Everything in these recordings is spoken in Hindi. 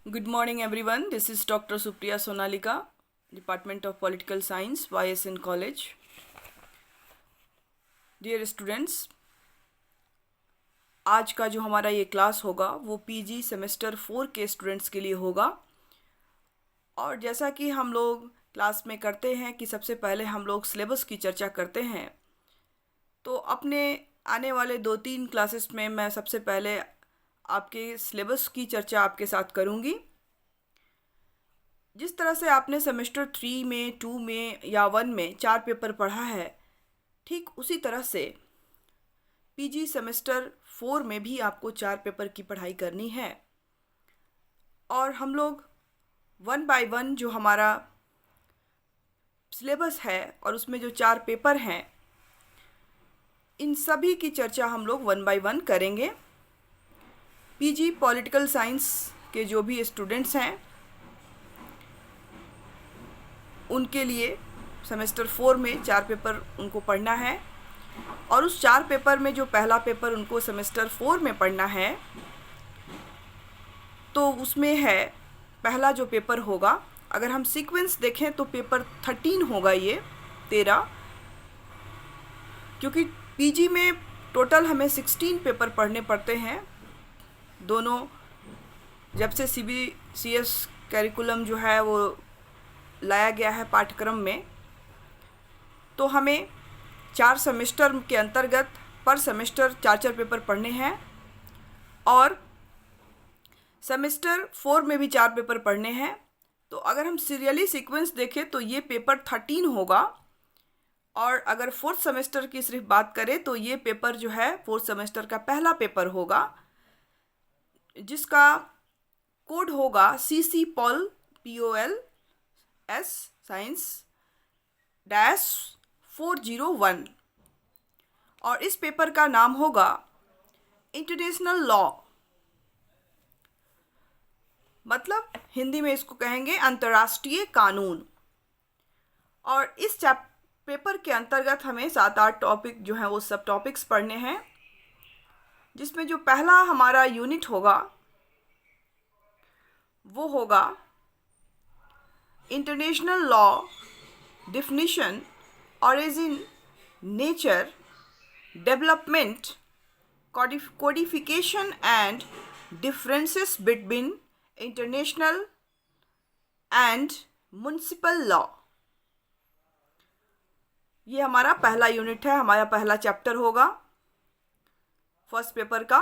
Good morning, everyone. This is Dr. Supriya Sonalika, Department of Political Science, YSN College. Dear students, आज का जो हमारा ये क्लास होगा वो पीजी सेमेस्टर 4 के स्टूडेंट्स के लिए होगा। और जैसा कि हम लोग क्लास में करते हैं कि सबसे पहले हम लोग सिलेबस की चर्चा करते हैं, तो अपने आने वाले 2-3 क्लासेस में मैं सबसे पहले आपके सिलेबस की चर्चा आपके साथ करूँगी। जिस तरह से आपने सेमेस्टर 3 में, 2 में या 1 में 4 पेपर पढ़ा है, ठीक उसी तरह से पीजी सेमेस्टर 4 में भी आपको 4 पेपर की पढ़ाई करनी है। और हम लोग 1 बाय 1 जो हमारा सिलेबस है और उसमें जो 4 पेपर हैं, इन सभी की चर्चा हम लोग 1 बाय 1 करेंगे। पीजी पॉलिटिकल साइंस के जो भी स्टूडेंट्स हैं उनके लिए सेमेस्टर 4 में 4 पेपर उनको पढ़ना है। और उस 4 पेपर में जो पहला पेपर उनको सेमेस्टर 4 में पढ़ना है, तो उसमें है पहला जो पेपर होगा, अगर हम सीक्वेंस देखें तो पेपर 13 होगा, ये 13, क्योंकि पीजी में टोटल हमें 16 पेपर पढ़ने पड़ते हैं। दोनों जब से CBCS करिकुलम जो है वो लाया गया है पाठ्यक्रम में, तो हमें 4 सेमेस्टर के अंतर्गत पर सेमेस्टर 4 पेपर पढ़ने हैं। और सेमेस्टर 4 में भी 4 पेपर पढ़ने हैं। तो अगर हम सीरियली सीक्वेंस देखें तो ये पेपर 13 होगा। और अगर 4th सेमेस्टर की सिर्फ बात करें तो ये पेपर जो है 4th सेमेस्टर का पहला पेपर होगा, जिसका कोड होगा CC POL POL S science -401। और इस पेपर का नाम होगा इंटरनेशनल लॉ, मतलब हिंदी में इसको कहेंगे अंतर्राष्ट्रीय कानून। और इस पेपर के अंतर्गत हमें 7-8 टॉपिक जो हैं वो सब टॉपिक्स पढ़ने हैं, जिसमें जो पहला हमारा यूनिट होगा वो होगा international law definition, origin, nature, development, codification and differences between international and municipal law. ये हमारा पहला यूनिट है, हमारा पहला चैप्टर होगा फर्स्ट पेपर का।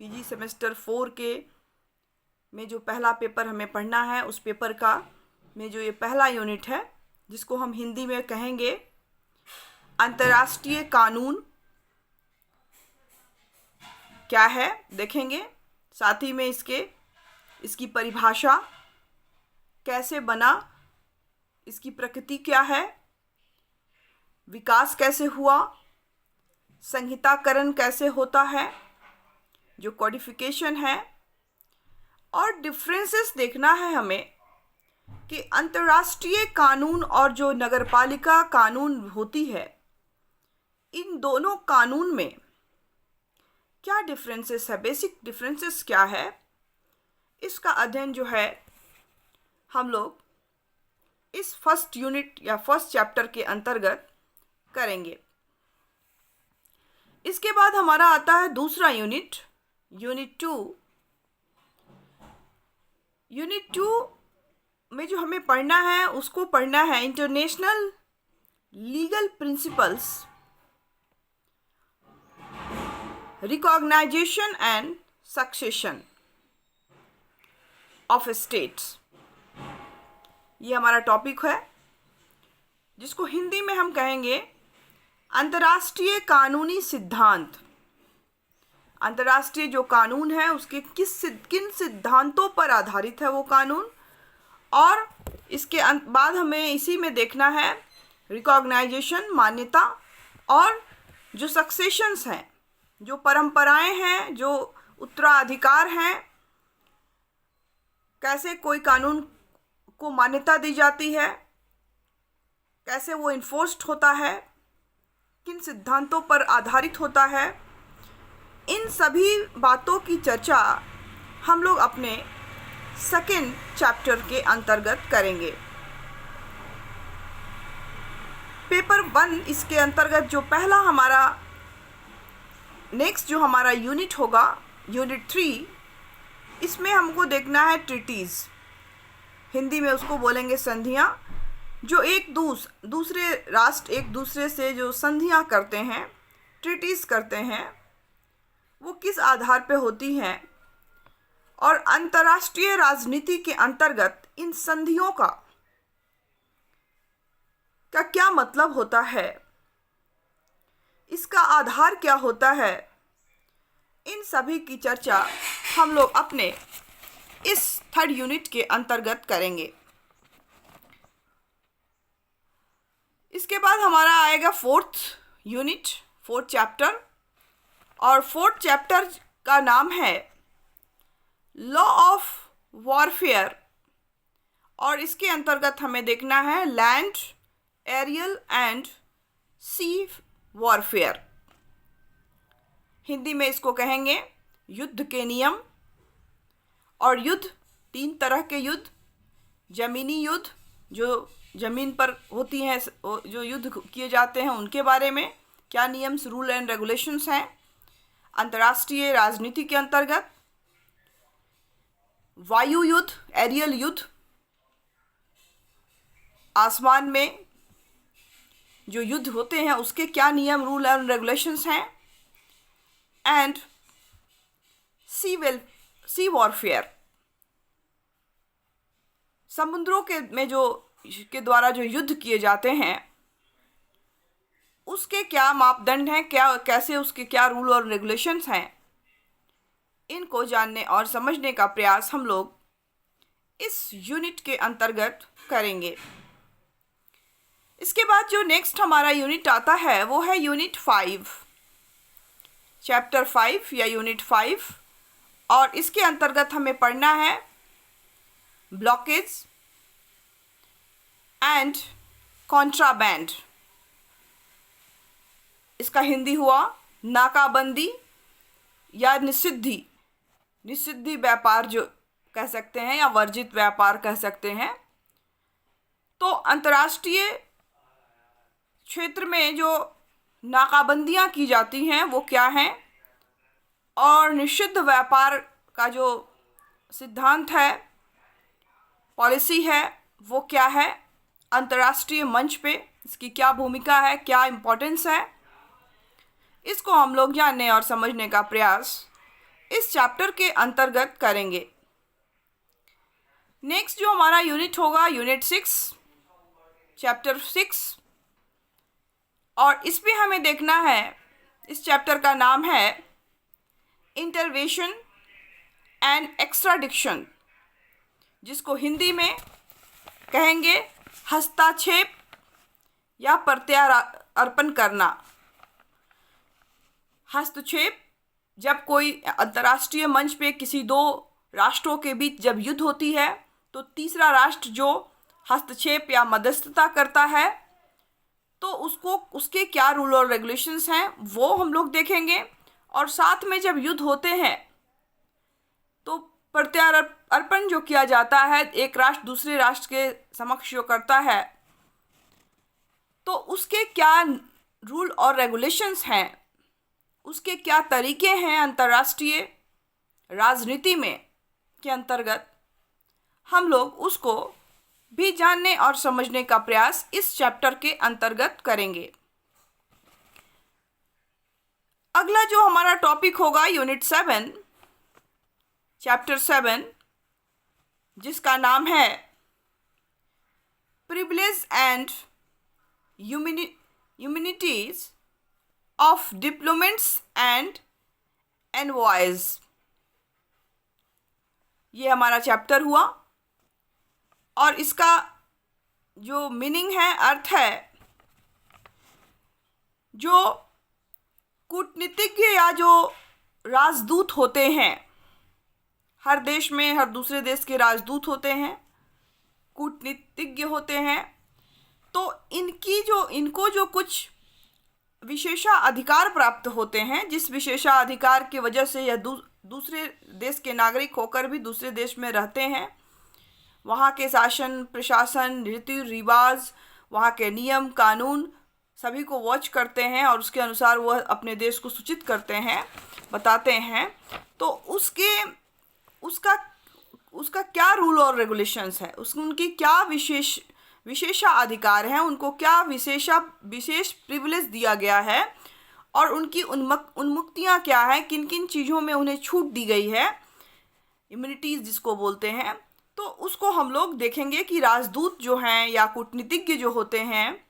पीजी सेमेस्टर 4 के में जो पहला पेपर हमें पढ़ना है, उस पेपर का में जो ये पहला यूनिट है, जिसको हम हिंदी में कहेंगे अंतर्राष्ट्रीय कानून क्या है, देखेंगे। साथ ही में इसकी परिभाषा कैसे बना, इसकी प्रकृति क्या है, विकास कैसे हुआ, संहिताकरण कैसे होता है, जो कोडिफिकेशन है, और डिफरेंसेस देखना है हमें कि अंतर्राष्ट्रीय कानून और जो नगरपालिका कानून होती है, इन दोनों कानून में क्या डिफरेंसेस है, बेसिक डिफरेंसेस क्या है, इसका अध्ययन जो है हम लोग इस फर्स्ट यूनिट या फर्स्ट चैप्टर के अंतर्गत करेंगे। इसके बाद हमारा आता है दूसरा यूनिट, यूनिट 2। यूनिट 2 में जो हमें पढ़ना है उसको पढ़ना है international legal principles, recognization and succession of states. ये हमारा टॉपिक है, जिसको हिंदी में हम कहेंगे अंतर्राष्ट्रीय कानूनी सिद्धांत। अंतर्राष्ट्रीय जो कानून है उसके किन सिद्धांतों पर आधारित है वो कानून। और इसके बाद हमें इसी में देखना है रिकॉग्नाइजेशन, मान्यता, और जो सक्सेशंस हैं, जो परंपराएं हैं, जो उत्तराधिकार हैं, कैसे कोई कानून को मान्यता दी जाती है, कैसे वो इन्फोर्स्ड होता है, किन सिद्धांतों पर आधारित होता है। इन सभी बातों की चर्चा हम लोग अपने सेकेंड चैप्टर के अंतर्गत करेंगे। पेपर 1 इसके अंतर्गत जो पहला हमारा नेक्स्ट जो हमारा यूनिट होगा, यूनिट 3, इसमें हमको देखना है ट्रीटीज़। हिंदी में उसको बोलेंगे संधियाँ, जो दूसरे राष्ट्र एक दूसरे से जो संधियाँ करते हैं, ट्रीटीज़ करते हैं, वो किस आधार पे होती हैं और अंतर्राष्ट्रीय राजनीति के अंतर्गत इन संधियों का क्या मतलब होता है, इसका आधार क्या होता है, इन सभी की चर्चा हम लोग अपने इस थर्ड यूनिट के अंतर्गत करेंगे। इसके बाद हमारा आएगा फोर्थ यूनिट, फोर्थ चैप्टर, और फोर्थ चैप्टर का नाम है लॉ ऑफ वॉरफेयर, और इसके अंतर्गत हमें देखना है land, aerial and sea warfare. Hindi में इसको कहेंगे युद्ध के नियम। और युद्ध, 3 तरह के युद्ध, ज़मीनी युद्ध जो ज़मीन पर होती हैं, जो युद्ध किए जाते हैं उनके बारे में क्या नियम्स, रूल एंड रेगुलेशंस हैं। अंतर्राष्ट्रीय राजनीति के अंतर्गत वायु युद्ध, एरियल युद्ध, आसमान में जो युद्ध होते हैं उसके क्या नियम, रूल एंड रेगुलेशंस हैं। एंड सी वॉरफेयर, समुद्रों के द्वारा जो युद्ध किए जाते हैं उसके क्या मापदंड हैं, कैसे उसके क्या रूल और रेगुलेशंस हैं, इनको जानने और समझने का प्रयास हम लोग इस यूनिट के अंतर्गत करेंगे। इसके बाद जो नेक्स्ट हमारा यूनिट आता है वो है यूनिट 5, चैप्टर 5 या यूनिट 5, और इसके अंतर्गत हमें पढ़ना है ब्लॉकेज एंड कॉन्ट्राबैंड। इसका हिंदी हुआ नाकाबंदी या निषिद्ध व्यापार जो कह सकते हैं, या वर्जित व्यापार कह सकते हैं। तो अंतर्राष्ट्रीय क्षेत्र में जो नाकाबंदियां की जाती हैं वो क्या हैं, और निषिद्ध व्यापार का जो सिद्धांत है, पॉलिसी है, वो क्या है, अंतर्राष्ट्रीय मंच पे इसकी क्या भूमिका है, क्या इम्पोर्टेंस है, इसको हम लोग जानने और समझने का प्रयास इस चैप्टर के अंतर्गत करेंगे। नेक्स्ट जो हमारा यूनिट होगा यूनिट 6, चैप्टर 6, और इसमें हमें देखना है, इस चैप्टर का नाम है इंटरवेंशन एंड एक्स्ट्राडिक्शन, जिसको हिंदी में कहेंगे हस्तक्षेप या प्रत्यार्पण करना। हस्तक्षेप, जब कोई अंतर्राष्ट्रीय मंच पे किसी 2 राष्ट्रों के बीच जब युद्ध होती है तो तीसरा राष्ट्र जो हस्तक्षेप या मध्यस्थता करता है, तो उसके क्या रूल और रेगुलेशंस हैं वो हम लोग देखेंगे। और साथ में जब युद्ध होते हैं तो प्रत्यार्पण जो किया जाता है, एक राष्ट्र दूसरे राष्ट्र के समक्ष जो करता है, तो उसके क्या रूल और रेगुलेशंस हैं, उसके क्या तरीके हैं अंतर्राष्ट्रीय राजनीति में के अंतर्गत, हम लोग उसको भी जानने और समझने का प्रयास इस चैप्टर के अंतर्गत करेंगे। अगला जो हमारा टॉपिक होगा यूनिट 7, चैप्टर 7, जिसका नाम है privilege and immunities of diplomats and envoys. ये हमारा चैप्टर हुआ, और इसका जो मीनिंग है, अर्थ है, जो कूटनीतिज्ञ या जो राजदूत होते हैं, हर देश में हर दूसरे देश के राजदूत होते हैं, कूटनीतिज्ञ होते हैं, तो इनको जो कुछ विशेषाधिकार प्राप्त होते हैं, जिस विशेषाधिकार की वजह से यह दूसरे देश के नागरिक होकर भी दूसरे देश में रहते हैं, वहाँ के शासन प्रशासन, रीति रिवाज, वहाँ के नियम कानून सभी को वॉच करते हैं और उसके अनुसार वह अपने देश को सूचित करते हैं, बताते हैं। तो उसका क्या रूल और रेगुलेशंस है, उनकी क्या विशेषाधिकार हैं, उनको क्या विशेष प्रिविलेज दिया गया है और उनकी उन्मुक्तियाँ क्या हैं, किन किन चीज़ों में उन्हें छूट दी गई है, इम्यूनिटीज़ जिसको बोलते हैं। तो उसको हम लोग देखेंगे कि राजदूत जो हैं या कूटनीतिज्ञ जो होते हैं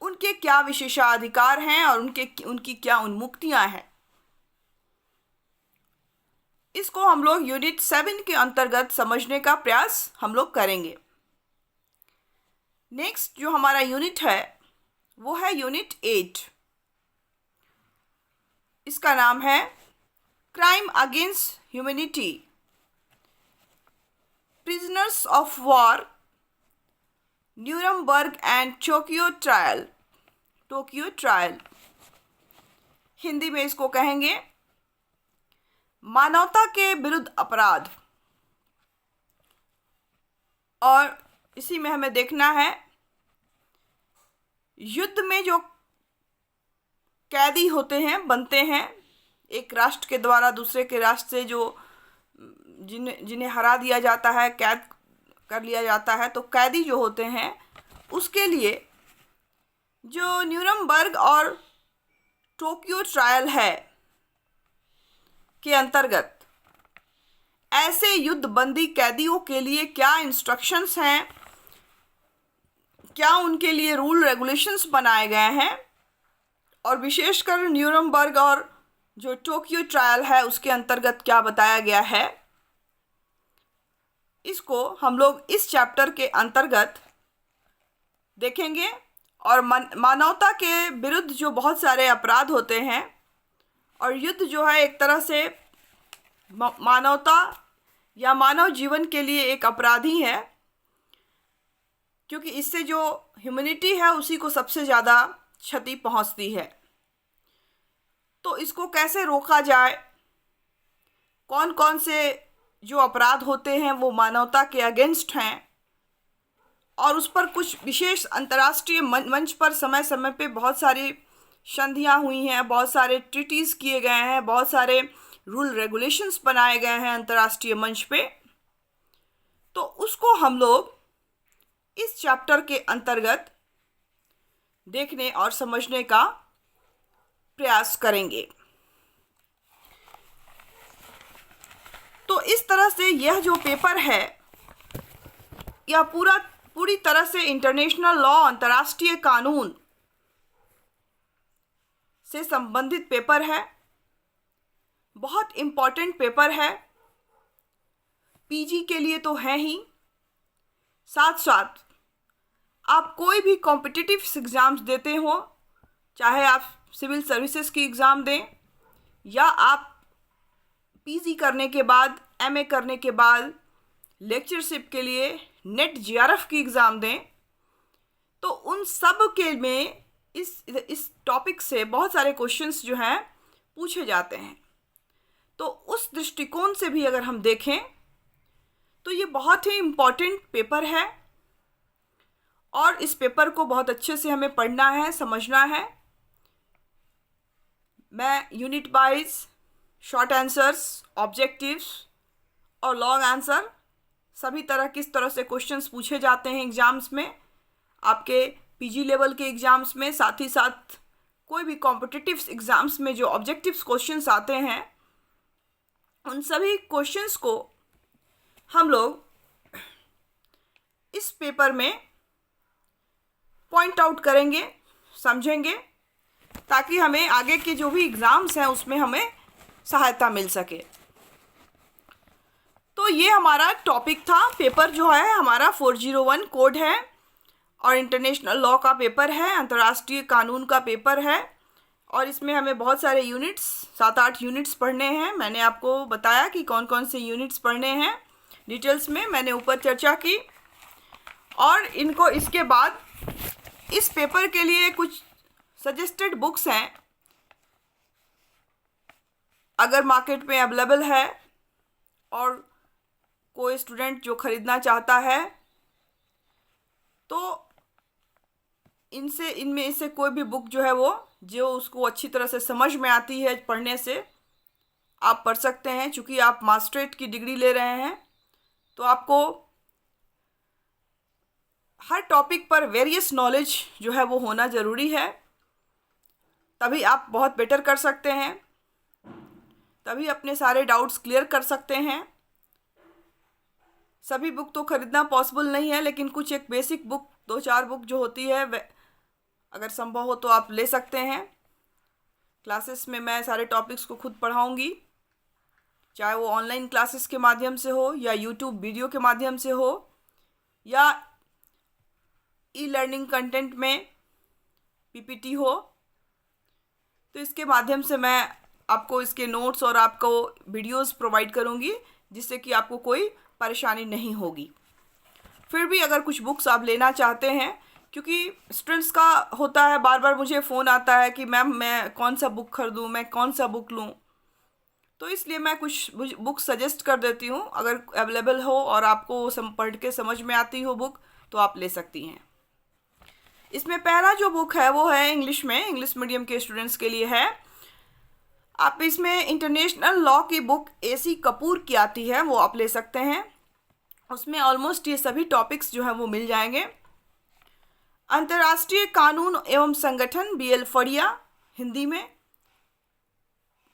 उनके क्या विशेषाधिकार हैं और उनकी क्या उन्मुक्तियाँ हैं। इसको हम लोग यूनिट 7 के अंतर्गत समझने का प्रयास हम लोग करेंगे। नेक्स्ट जो हमारा यूनिट है वो है यूनिट 8। इसका नाम है crime against humanity, prisoners of war, Nuremberg and Tokyo trial. Hindi में इसको कहेंगे मानवता के विरुद्ध अपराध। और इसी में हमें देखना है युद्ध में जो कैदी होते हैं, बनते हैं, एक राष्ट्र के द्वारा दूसरे के राष्ट्र से जो जिन्हें हरा दिया जाता है, कैद कर लिया जाता है, तो कैदी जो होते हैं उसके लिए जो न्यूरमबर्ग और टोक्यो ट्रायल है के अंतर्गत ऐसे युद्धबंदी कैदियों के लिए क्या इंस्ट्रक्शंस हैं, क्या उनके लिए रूल रेगुलेशंस बनाए गए हैं और विशेषकर न्यूरमबर्ग और जो टोक्यो ट्रायल है उसके अंतर्गत क्या बताया गया है, इसको हम लोग इस चैप्टर के अंतर्गत देखेंगे। और मानवता के विरुद्ध जो बहुत सारे अपराध होते हैं और युद्ध जो है एक तरह से मानवता या मानव जीवन के लिए एक अपराधी है, क्योंकि इससे जो ह्यूमैनिटी है उसी को सबसे ज़्यादा क्षति पहुंचती है। तो इसको कैसे रोका जाए, कौन कौन से जो अपराध होते हैं वो मानवता के अगेंस्ट हैं, और उस पर कुछ विशेष अंतर्राष्ट्रीय मंच पर समय समय पे बहुत सारी संधियाँ हुई हैं, बहुत सारे ट्रीटीज़ किए गए हैं, बहुत सारे रूल रेगुलेशंस बनाए गए हैं अंतर्राष्ट्रीय मंच पे। तो उसको हम लोग इस चैप्टर के अंतर्गत देखने और समझने का प्रयास करेंगे। तो इस तरह से यह जो पेपर है यह पूरी तरह से इंटरनेशनल लॉ, अंतर्राष्ट्रीय कानून से संबंधित पेपर है। बहुत इम्पॉर्टेंट पेपर है, पीजी के लिए तो है ही, साथ साथ आप कोई भी कॉम्पिटिटिव एग्ज़ाम्स देते हो, चाहे आप सिविल सर्विसेज की एग्ज़ाम दें या आप पीजी करने के बाद, एमए करने के बाद लेक्चरशिप के लिए नेट जीआरएफ की एग्ज़ाम दें, तो उन सब के में इस टॉपिक से बहुत सारे क्वेश्चंस जो हैं पूछे जाते हैं। तो उस दृष्टिकोण से भी अगर हम देखें तो ये बहुत ही इम्पॉर्टेंट पेपर है और इस पेपर को बहुत अच्छे से हमें पढ़ना है, समझना है। मैं unit wise short answers, objectives और लॉन्ग आंसर सभी तरह किस तरह से क्वेश्चंस पूछे जाते हैं एग्ज़ाम्स में, आपके पीजी लेवल के एग्ज़ाम्स में, साथ ही साथ कोई भी कॉम्पिटिटिव एग्ज़ाम्स में जो ऑब्जेक्टिव्स क्वेश्चंस आते हैं, उन सभी क्वेश्चंस को हम लोग इस पेपर में पॉइंट आउट करेंगे, समझेंगे, ताकि हमें आगे के जो भी एग्ज़ाम्स हैं उसमें हमें सहायता मिल सके। तो ये हमारा टॉपिक था। पेपर जो है हमारा 401 कोड है और इंटरनेशनल लॉ का पेपर है, अंतर्राष्ट्रीय कानून का पेपर है, और इसमें हमें बहुत सारे यूनिट्स, 7-8 यूनिट्स पढ़ने हैं। मैंने आपको बताया कि कौन कौन से यूनिट्स पढ़ने हैं, डिटेल्स में मैंने ऊपर चर्चा की। और इनको इसके बाद इस पेपर के लिए कुछ सजेस्टेड बुक्स हैं अगर मार्केट में अवेलेबल है और कोई स्टूडेंट जो ख़रीदना चाहता है तो इनमें से कोई भी बुक जो है वो जो उसको अच्छी तरह से समझ में आती है पढ़ने से आप पढ़ सकते हैं। चूँकि आप मास्टरेट की डिग्री ले रहे हैं तो आपको हर टॉपिक पर वेरियस नॉलेज जो है वो होना ज़रूरी है, तभी आप बहुत बेटर कर सकते हैं, तभी अपने सारे डाउट्स क्लियर कर सकते हैं। सभी बुक तो ख़रीदना पॉसिबल नहीं है, लेकिन कुछ एक बेसिक बुक 2-4 बुक जो होती है अगर संभव हो तो आप ले सकते हैं। क्लासेस में मैं सारे टॉपिक्स को खुद पढ़ाऊँगी, चाहे वो ऑनलाइन क्लासेस के माध्यम से हो या यूट्यूब वीडियो के माध्यम से हो या ई लर्निंग कंटेंट में पीपीटी हो। तो इसके माध्यम से मैं आपको इसके नोट्स और आपको वीडियोस प्रोवाइड करूंगी, जिससे कि आपको कोई परेशानी नहीं होगी। फिर भी अगर कुछ बुक्स आप लेना चाहते हैं, क्योंकि स्टूडेंट्स का होता है बार बार मुझे फ़ोन आता है कि मैम मैं कौन सा बुक खरीदूँ, मैं कौन सा बुक लूँ, तो इसलिए मैं कुछ बुक सजेस्ट कर देती हूँ। अगर अवेलेबल हो और आपको पढ़ के समझ में आती हो बुक तो आप ले सकती हैं। इसमें पहला जो बुक है वो है इंग्लिश में, इंग्लिश मीडियम के स्टूडेंट्स के लिए है। आप इसमें इंटरनेशनल लॉ की बुक AC कपूर की आती है, वो आप ले सकते हैं। उसमें ऑलमोस्ट ये सभी टॉपिक्स जो हैं वो मिल जाएंगे। अंतर्राष्ट्रीय कानून एवं संगठन BL फड़िया, हिंदी में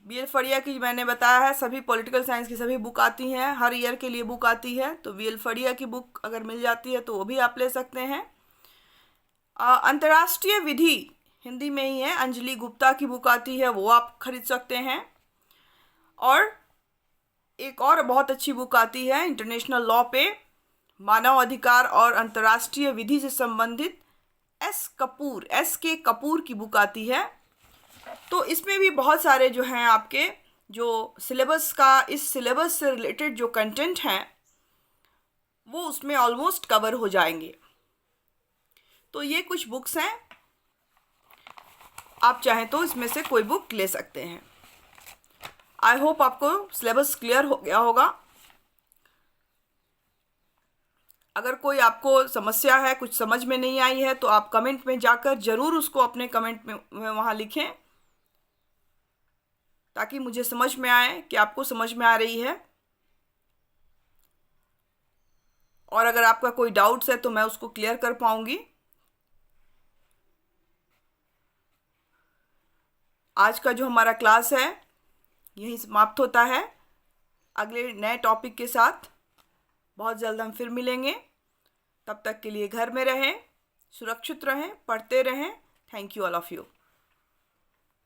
BL फड़िया की मैंने बताया है, सभी पॉलिटिकल साइंस की सभी बुक आती हैं, हर ईयर के लिए बुक आती है, तो BL फड़िया की बुक अगर मिल जाती है तो वो भी आप ले सकते हैं। अंतर्राष्ट्रीय विधि हिंदी में ही है, अंजलि गुप्ता की बुक आती है, वो आप खरीद सकते हैं। और एक और बहुत अच्छी बुक आती है इंटरनेशनल लॉ पे, मानव अधिकार और अंतर्राष्ट्रीय विधि से संबंधित SK कपूर की बुक आती है। तो इसमें भी बहुत सारे जो हैं आपके जो सिलेबस का, इस सिलेबस से रिलेटेड जो कंटेंट हैं वो उसमें ऑलमोस्ट कवर हो जाएंगे। तो ये कुछ बुक्स हैं, आप चाहें तो इसमें से कोई बुक ले सकते हैं। आई होप आपको सिलेबस क्लियर हो गया होगा। अगर कोई आपको समस्या है, कुछ समझ में नहीं आई है, तो आप कमेंट में जाकर ज़रूर उसको अपने कमेंट में वहाँ लिखें, ताकि मुझे समझ में आए कि आपको समझ में आ रही है। और अगर आपका कोई डाउट्स है तो मैं उसको क्लियर कर पाऊँगी। आज का जो हमारा क्लास है यहीं समाप्त होता है। अगले नए टॉपिक के साथ बहुत जल्द हम फिर मिलेंगे। तब तक के लिए घर में रहें, सुरक्षित रहें, पढ़ते रहें। Thank you all of you.